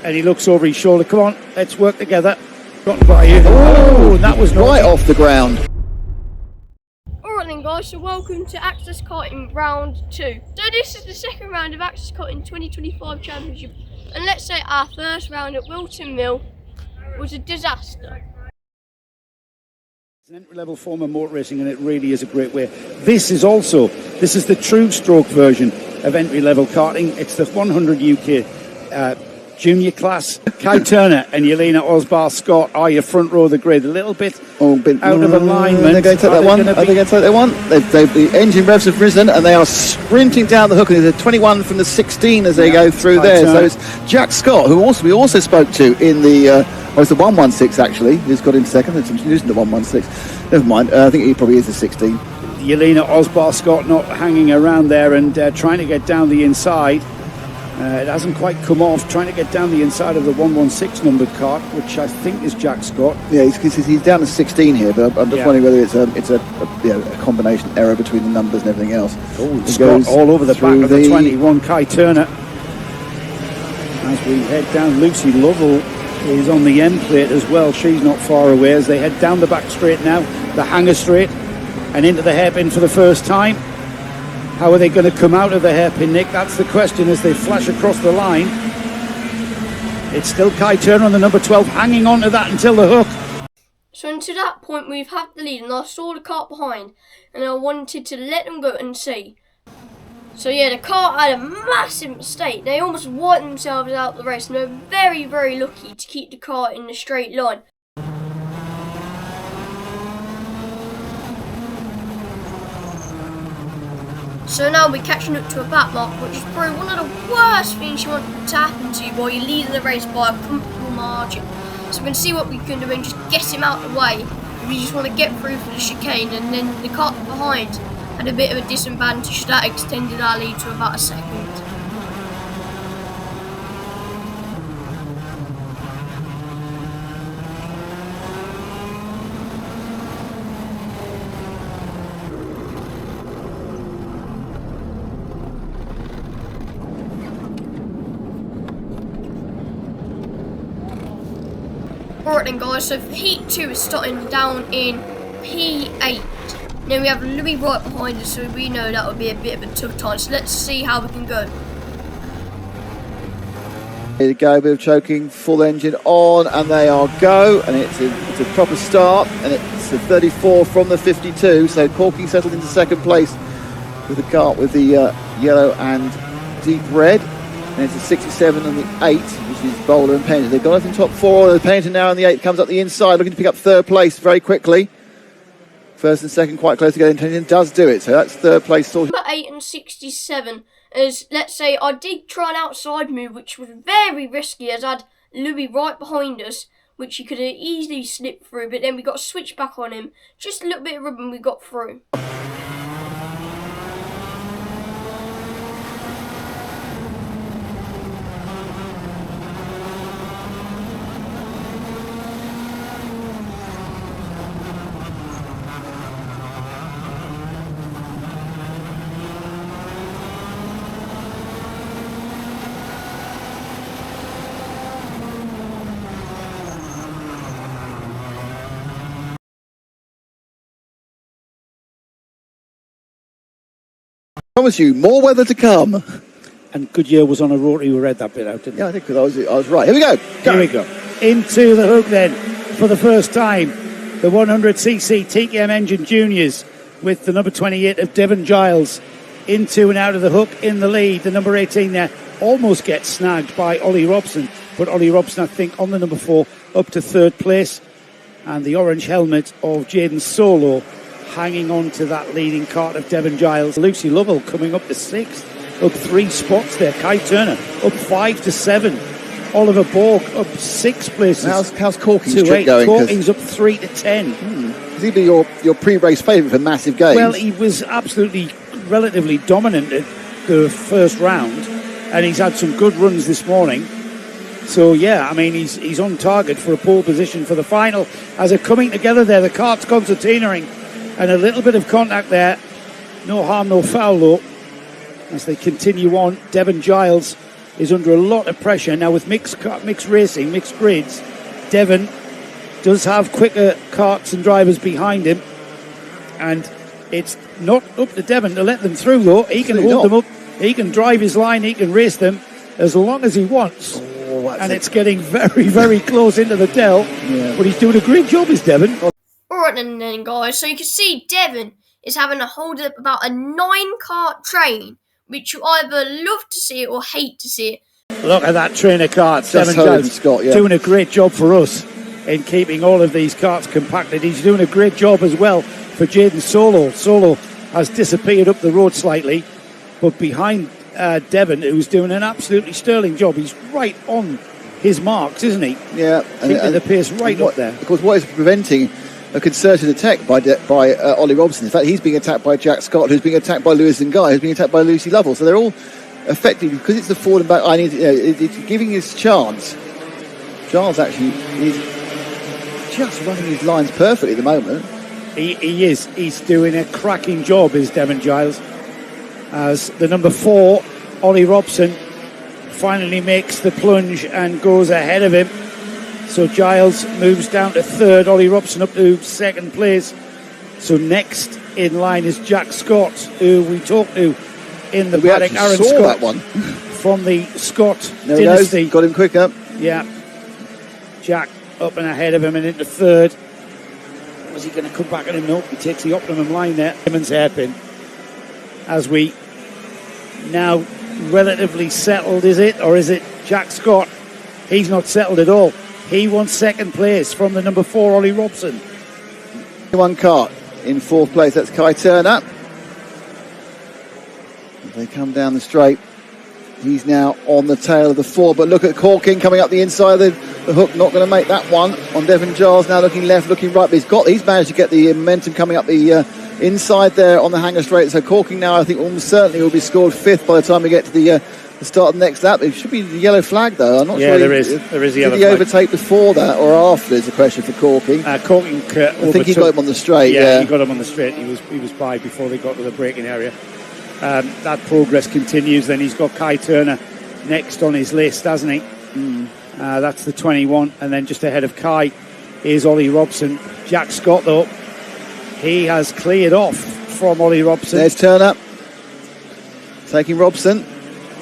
and he looks over his shoulder. Come on, let's work together. Got by you. Oh, and that was right off the ground. Alright then guys, so welcome to Access Karting Round 2. So this is the second round of Access Karting 2025 Championship. And let's say our first round at Wilton Mill was a disaster. It's an entry-level form of motor racing, and it really is a great way. This is the true stroke version of entry-level karting. It's the 100 UK junior class. Kai Turner and Yelena Osbar-Scott are your front row of the grid. A little bit out of alignment. They're going to take that one. Are they going to take that one? The engine revs have risen and they are sprinting down the hook. And there's a 21 from the 16 as they go through Kai there. Turner. So it's Jack Scott, who we also spoke to in the... it's the 116 actually, who's got in second. It's using the 116. Never mind, I think he probably is the 16. Yelena Osbar-Scott not hanging around there and trying to get down the inside. It hasn't quite come off, trying to get down the inside of the 116 numbered cart, which I think is Jack Scott. Yeah, he's down to 16 here, but I'm just wondering whether it's a combination error between the numbers and everything else. Oh, Scott all over the back of the 21, Kai Turner. As we head down, Lucy Lovell is on the end plate as well. She's not far away as they head down the back straight now, the hanger straight, and into the hairpin for the first time. How are they going to come out of the hairpin, Nick? That's the question as they flash across the line. It's still Kai Turner on the number 12, hanging on to that until the hook. So until that point we've had the lead, and I saw the cart behind and I wanted to let them go and see. So yeah, the cart had a massive mistake. They almost wiped themselves out of the race, and they're very, very lucky to keep the cart in the straight line. So now we're catching up to a back mark, which is probably one of the worst things you want to happen to you while you're leading the race by a comfortable margin. So we're going to see what we can do and just get him out of the way. We just want to get through for the chicane, and then the cart behind had a bit of a disadvantage, so that extended our lead to about a second. Alright then guys, so heat 2 is starting down in P8. Then we have Louis right behind us, so we know that would be a bit of a tough time. So let's see how we can go. Here we go, a bit of choking, full engine on, and they are go. And it's a proper start, and it's a 34 from the 52. So Corking settled into second place with the cart with the yellow and deep red. And it's a 67 on the 8, which is Bowler and Pennington. They've got us in top 4. The Pennington now on the 8 comes up the inside, looking to pick up third place very quickly. First and second quite close together. Pennington does do it, so that's third place sorted. Number 8 and 67 is, let's say, I did try an outside move, which was very risky, as I had Louis right behind us, which he could have easily slipped through, but then we got a switch back on him. Just a little bit of rub and we got through. I promise you, more weather to come. And Goodyear was on a rotary. We read that bit out, didn't we? Yeah, I think because I was right. Here we go. Here we go. Into the hook then for the first time. The 100cc TKM Engine Juniors with the number 28 of Devon Giles into and out of the hook in the lead. The number 18 there almost gets snagged by Ollie Robson, but Ollie Robson, I think, on the number 4 up to third place. And the orange helmet of Jaden Solo hanging on to that leading cart of Devon Giles. Lucy Lovell coming up to 6th, up 3 spots there. Kai Turner up 5 to 7. Oliver Borg up 6 places. How's Corking's trip going? Corking's up 3 to 10. Has he been your pre-race favourite for massive games? Well, he was absolutely relatively dominant at the first round, and he's had some good runs this morning. So yeah, I mean, he's on target for a pole position for the final. As they're coming together there, the cart's concertinaing, and a little bit of contact there. No harm, no foul though. As they continue on, Devon Giles is under a lot of pressure. Now with mixed racing, mixed grids, Devon does have quicker karts and drivers behind him, and it's not up to Devon to let them through though. He can hold them up, he can drive his line, he can race them as long as he wants. And it's getting very, very close into the Dell, but he's doing a great job, is Devon. Alright then guys, so you can see Devon is having to hold up about a 9-kart train, which you either love to see or hate to see. Look at that train of karts. Devon Giles Scott, doing a great job for us in keeping all of these karts compacted. He's doing a great job as well for Jaden Solo. Solo has disappeared up the road slightly, but behind Devon, who's doing an absolutely sterling job. He's right on his marks, isn't he? Yeah. Keeping the pace right up there. Of course, what is preventing a concerted attack by Ollie Robson? In fact, he's being attacked by Jack Scott, who's being attacked by Lewis and Guy, who's being attacked by Lucy Lovell. So they're all effectively, because it's the forward and back, it's giving his chance. Giles actually is just running his lines perfectly at the moment. He is. He's doing a cracking job, is Devon Giles. As the number 4, Ollie Robson, finally makes the plunge and goes ahead of him. So Giles moves down to 3rd, Ollie Robson up to 2nd place. So next in line is Jack Scott, who we talked to in the paddock. Aaron Scott, that one from the Scott there dynasty. Got him quicker. Yeah. Jack up and ahead of him and into 3rd. Was he going to come back on him? No, he takes the optimum line there. Simmons hairpin. As we now relatively settled, is it? Or is it Jack Scott? He's not settled at all. He wants 2nd place from the number 4, Ollie Robson. One kart in 4th place, that's Kai Turner. As they come down the straight, he's now on the tail of the 4, but look at Corking coming up the inside of the hook, not going to make that one on Devon Giles, now looking left, looking right, but he's managed to get the momentum coming up the inside there on the hanger straight. So Corking now, I think, almost certainly will be scored 5th by the time we get to the start of the next lap. It should be the yellow flag, though. I'm not sure. There is the yellow flag. Did he overtake before that or after is the question for Corking? Corking I think he got him on the straight. Yeah, he got him on the straight. He was by before they got to the braking area. That progress continues. Then he's got Kai Turner next on his list, hasn't he? That's the 21. And then just ahead of Kai is Ollie Robson. Jack Scott, though, he has cleared off from Ollie Robson. There's Turner taking Robson.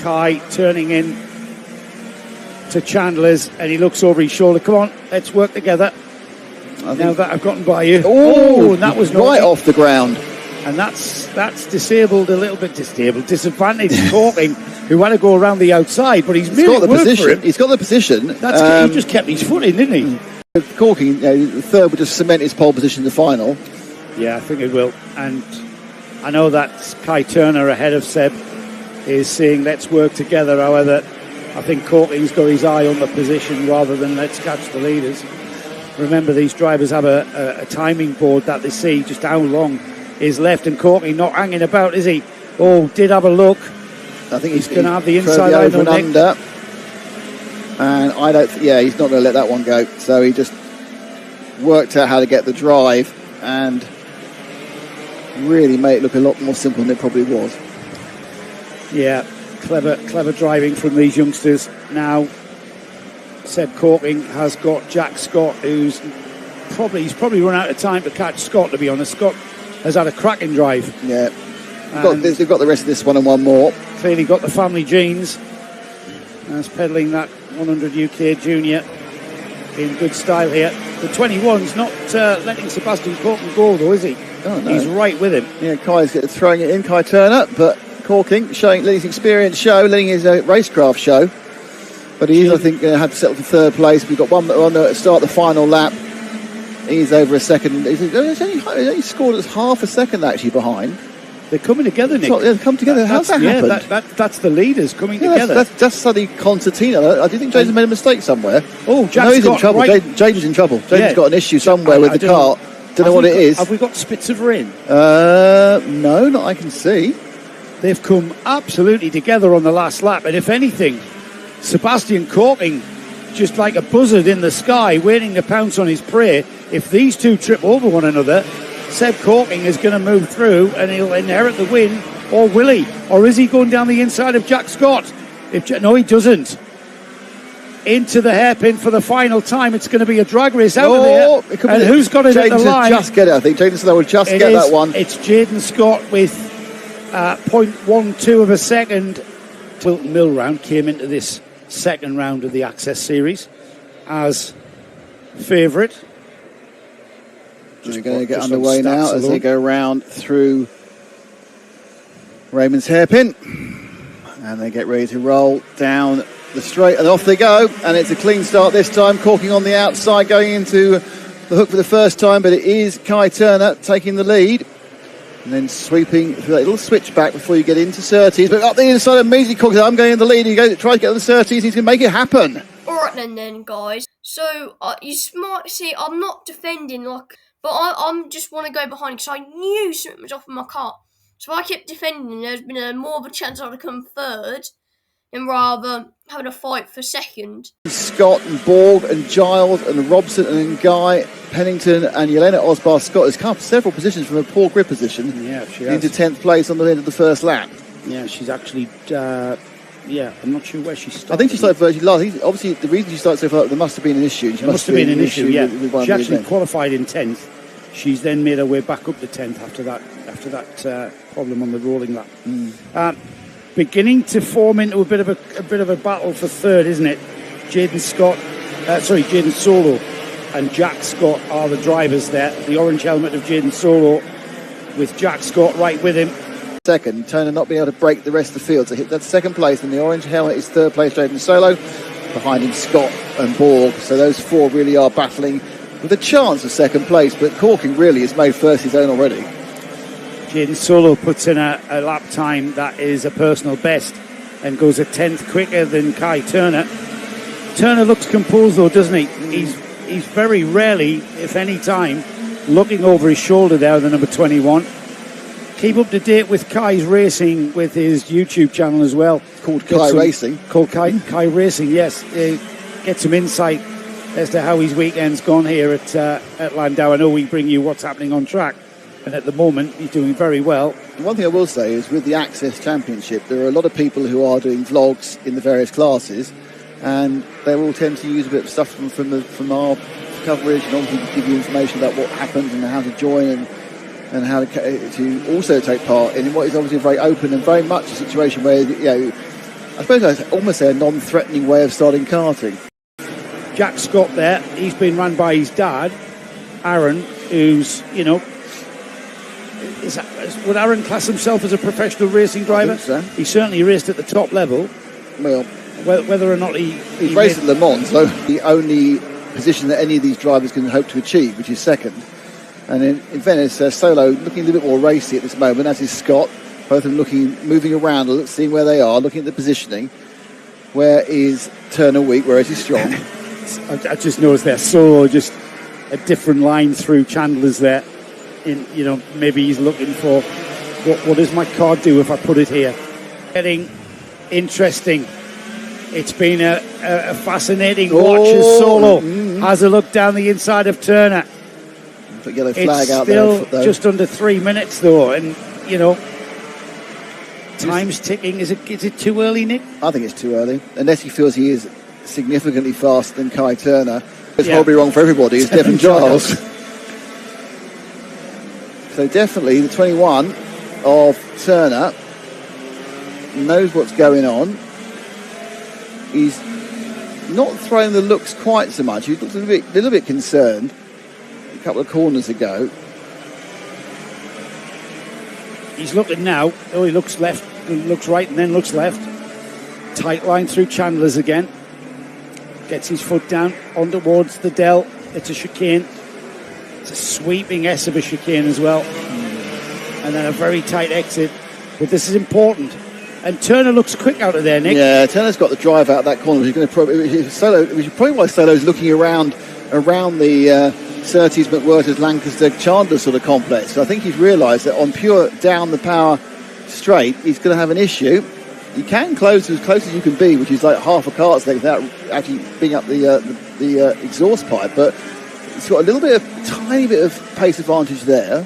Kai turning in to Chandler's, and he looks over his shoulder. Come on, let's work together. Now that I've gotten by you. Oh, and that was right off the ground. And that's disabled a little bit. Disadvantaged Corking, who had to go around the outside, but he's got the position. He's got the position. He just kept his foot in, didn't he? Corking, the 3rd would just cement his pole position in the final. Yeah, I think it will. And I know that Kai Turner ahead of Seb is saying let's work together. However, I think Corking's got his eye on the position rather than let's catch the leaders. Remember, these drivers have a timing board that they see just how long is left, and Corking not hanging about, is he? Oh, did have a look. I think he's going to have the inside line on under. And he's not going to let that one go. So he just worked out how to get the drive and really made it look a lot more simple than it probably was. Yeah, clever driving from these youngsters. Now, Seb Corking has got Jack Scott, who's probably run out of time to catch Scott, to be honest. Scott has had a cracking drive. Yeah. They've got the rest of this one and one more. Clearly got the family genes. As peddling that 100 UK Junior in good style here. The 21's not letting Sebastian Corking go, though, is he? Oh, no. He's right with him. Yeah, Kai's throwing it in, Kai Turner, but Corking letting his experience show, letting his racecraft show. But he is, I think, had to settle for 3rd place. We've got one on the start the final lap. He's over a second. He's only scored as half a second actually behind. They're coming together, Nick. They've come together. How's that happened? That's the leaders coming together. That's suddenly Concertina. I do think Jaden's made a mistake somewhere. Oh, he's in trouble. Right. Jaden's in trouble. Jaden's got an issue somewhere with the car. Don't know what it is. Have we got Spitzer in? No, not I can see. They've come absolutely together on the last lap, and if anything, Sebastian Corking, just like a buzzard in the sky, waiting to pounce on his prey. If these two trip over one another, Seb Corking is going to move through and he'll inherit the win, or will he? Or is he going down the inside of Jack Scott? No, he doesn't. Into the hairpin for the final time. It's going to be a drag race out of there. And who's got it at the line? Just get it, I think. Jaden Slow will just get that one. It's Jaden Scott with 0.12 of a second. Wilton Mill round came into this second round of the Access Series as favourite. We're going to get underway now as they go round through Raymond's hairpin. And they get ready to roll down the straight, and off they go, and it's a clean start this time. Corking on the outside, going into the hook for the first time, but it is Kai Turner taking the lead, and then sweeping through that little switchback before you get into Surtees. But up the inside, immediately Corking, I'm going in the lead. He goes to try to get on the Surtees. He's going to make it happen. All right then, guys. So you might see I'm not defending but I'm just want to go behind because I knew something was off in my car. So I kept defending. There's been more of a chance I would come third and rather having a fight for second. Scott and Borg and Giles and Robson and Guy, Pennington and Yelena Osbar. Scott has come up several positions from a poor grip position into 10th place on the end of the first lap. Yeah, she's actually, I'm not sure where she started. I think she started virtually last. Obviously, the reason she started so far, there must have been an issue. There must have been an issue, yeah. She actually qualified in 10th. She's then made her way back up to 10th after that problem on the rolling lap. Beginning to form into a bit of a battle for third, isn't it? Jaden Solo and Jack Scott are the drivers there. The orange helmet of Jaden Solo with Jack Scott right with him. Second, Turner not being able to break the rest of the field to hit that second place, and the orange helmet is third place, Jaden Solo. Behind him, Scott and Borg. So those four really are battling with a chance of second place, but Corking really has made first his own already. Jaden Solo puts in a lap time that is a personal best and goes a 10th quicker than Kai Turner. Turner looks composed though, doesn't he? He's very rarely, if any time, looking over his shoulder there, the number 21. Keep up to date with Kai's racing with his YouTube channel as well. Called Kai Racing. Called Kai Racing, yes. Get some insight as to how his weekend's gone here at Llandow. I know we bring you what's happening on track. And at the moment, he's doing very well. One thing I will say is with the Access Championship, there are a lot of people who are doing vlogs in the various classes, and they will tend to use a bit of stuff from our coverage, and obviously give you information about what happens and how to join and how to also take part in what is obviously a very open and very much a situation where, I suppose I'd almost say a non-threatening way of starting karting. Jack Scott there, he's been run by his dad, Aaron, who's, would Aaron class himself as a professional racing driver? I think so. He certainly raced at the top level. Well, whether or not he's raced at Le Mans, so the only position that any of these drivers can hope to achieve, which is second. And in Venice, Solo looking a little bit more racy at this moment, as is Scott. Both of them moving around, seeing where they are, looking at the positioning. Where is Turner weak? Where is he strong? I just noticed there, Solo just a different line through Chandler's there. Maybe he's looking for what does my car do if I put it here. Getting interesting. It's been a fascinating watch as Solo has a look down the inside of Turner. Put yellow flag it's out still there, just under 3 minutes though, and time's ticking. Is it too early, Nick? I think it's too early, unless he feels he is significantly faster than Kai Turner. It's probably wrong for everybody. It's Devon Giles. So definitely the 21 of Turner knows what's going on. He's not throwing the looks quite so much. He looks a little bit concerned a couple of corners ago. He's looking now. Oh, he looks left, looks right, and then looks left. Tight line through Chandler's again. Gets his foot down on towards the Dell. It's a chicane. It's a sweeping S of a chicane as well. And then a very tight exit. But this is important. And Turner looks quick out of there, Nick. Yeah, Turner's got the drive out of that corner. He's going to probably why Solo's looking around the Surtees, McWhirters, Lancaster, Chandler sort of complex. I think he's realised that on pure down the power straight, he's going to have an issue. You can close as close as you can be, which is like half a kart's length without actually being up the exhaust pipe. But it's got a tiny bit of pace advantage there.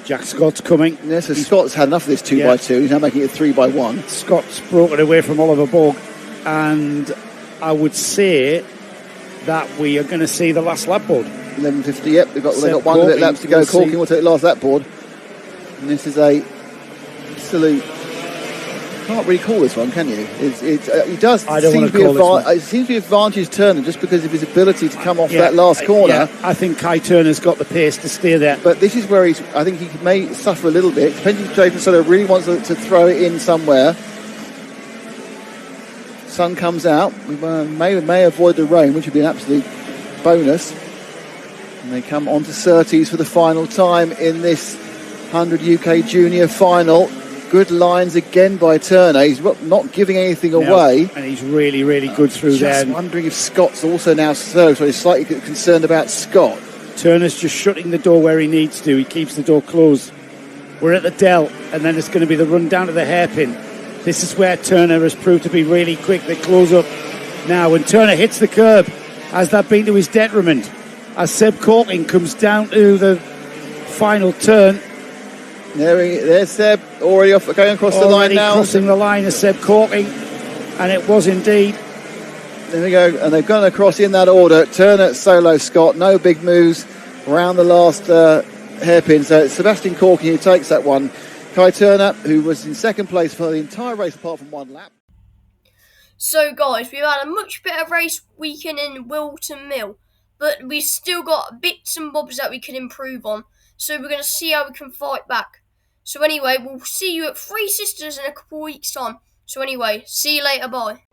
Jack Scott's coming. Yeah, so Scott's had enough of this 2x2. He's now making it 3x1. Scott's broken away from Oliver Borg, and I would say that we are going to see the last lap board. 11.50, yep, they've got one Corking, of laps to go. we'll Corking see. will take the last lap board. And this is a absolute... Can't really call this one, can you? He does I don't seem want to to be call this one. it seems to be advantage Turner just because of his ability to come off that last corner. Yeah, I think Kai Turner's got the pace to steer there. But this is where I think he may suffer a little bit. Depending if Jason Soto really wants to throw it in somewhere. Sun comes out. We may avoid the rain, which would be an absolute bonus. And they come on to Surtees for the final time in this 100 UK Junior final. Good lines again by Turner. He's not giving anything away. And he's really, really good through there. Just wondering if Scott's also now slow, so he's slightly concerned about Scott. Turner's just shutting the door where he needs to. He keeps the door closed. We're at the Dell, and then it's going to be the run down to the hairpin. This is where Turner has proved to be really quick. They close up now. When Turner hits the curb, has that been to his detriment? As Seb Corking comes down to the final turn. There's Seb, already going across the line now. Crossing the line is Seb Corking, and it was indeed. There we go, and they've gone across in that order. Turner, Solo, Scott, no big moves around the last hairpin. So it's Sebastian Corking who takes that one. Kai Turner, who was in second place for the entire race apart from one lap. So guys, we've had a much better race weekend in Wilton Mill, but we've still got bits and bobs that we can improve on. So we're going to see how we can fight back. So anyway, we'll see you at Three Sisters in a couple of weeks' time. So anyway, see you later, bye.